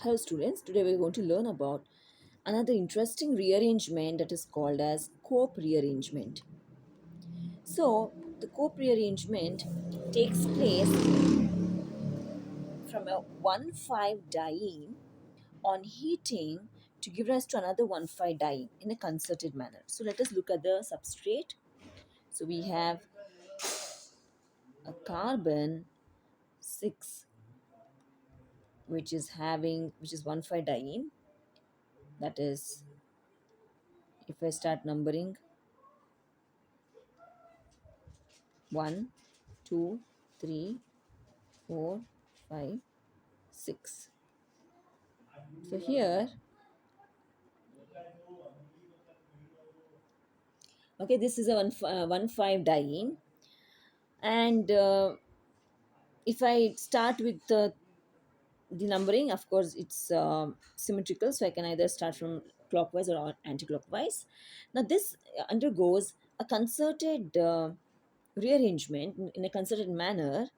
Hello students, today we are going to learn about another interesting rearrangement that is called as Cope rearrangement. So, the Cope rearrangement takes place from a 1,5 diene on heating to give rise to another 1,5 diene in a concerted manner. So, let us look at the substrate. So, we have a carbon 6 which is 1,5 diene, that is, if I start numbering, 1, 2, 3, 4, 5, 6. So here, okay, this is a 1,5 diene, and if I start with the numbering, of course, it's symmetrical, so I can either start from clockwise or anti-clockwise. Now this undergoes a concerted rearrangement in a concerted manner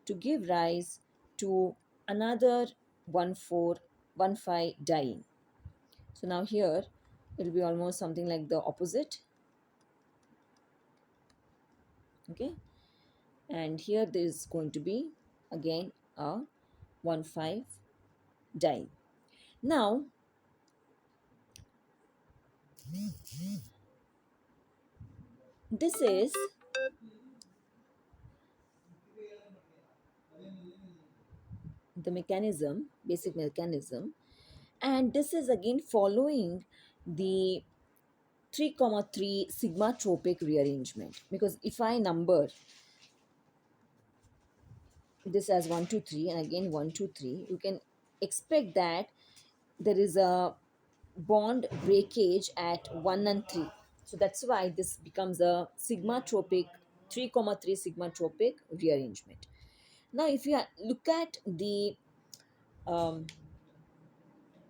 to give rise to another 1,4 1,5 diene. So now here it will be almost something like the opposite. Okay, and here there is going to be again a 1,5 diene. Now this is the mechanism, basic mechanism, and this is again following the 3,3 sigma tropic rearrangement, because if I number this as 1 2 3 and again 1 2 3, you can expect that there is a bond breakage at 1 and 3. So that's why this becomes a sigma tropic 3,3 sigma tropic rearrangement. Now if you look at the um,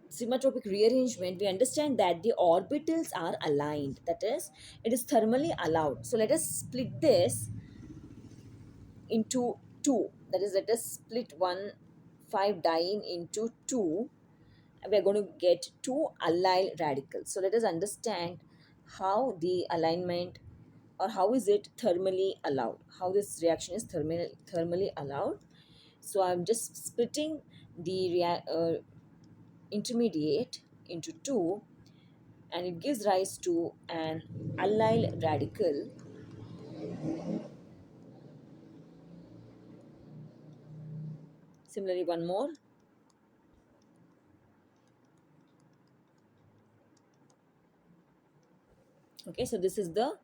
sigma tropic rearrangement, we understand that the orbitals are aligned, that is, it is thermally allowed. So let us split this into two, that is, let us split 1,5 diene into two. We are going to get two allyl radicals. So let us understand how the alignment, or how is it thermally allowed, how this reaction is thermally allowed. So I'm just splitting the intermediate into two, and it gives rise to an allyl radical. Similarly, one more. Okay, so this is the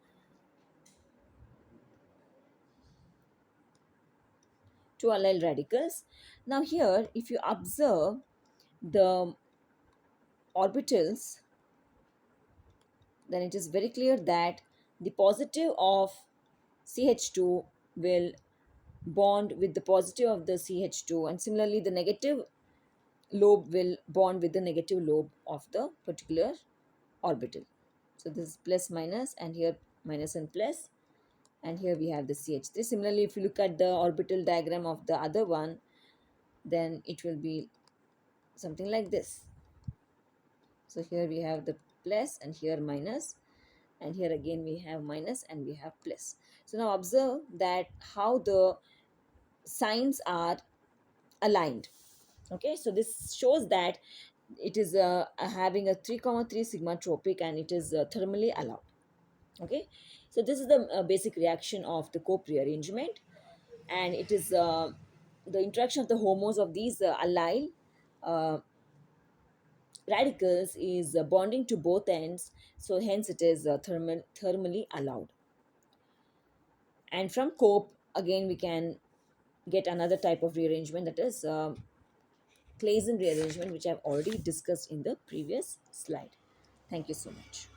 two allyl radicals. Now here, if you observe the orbitals, then it is very clear that the positive of CH2 will bond with the positive of the CH2, and similarly the negative lobe will bond with the negative lobe of the particular orbital. So this is plus minus, and here minus and plus, and here we have the CH3. Similarly, if you look at the orbital diagram of the other one, then it will be something like this. So here we have the plus, and here minus, and here again we have minus and we have plus. So now observe that how the signs are aligned. Okay, so this shows that it is having a 3,3 sigma tropic, and it is thermally allowed. Okay, so this is the basic reaction of the Cope rearrangement, and it is the interaction of the homos of these allyl uh, radicals is bonding to both ends, so hence it is thermally allowed. And from Cope again we can get another type of rearrangement, that is Claisen rearrangement, which I've already discussed in the previous slide. Thank you so much.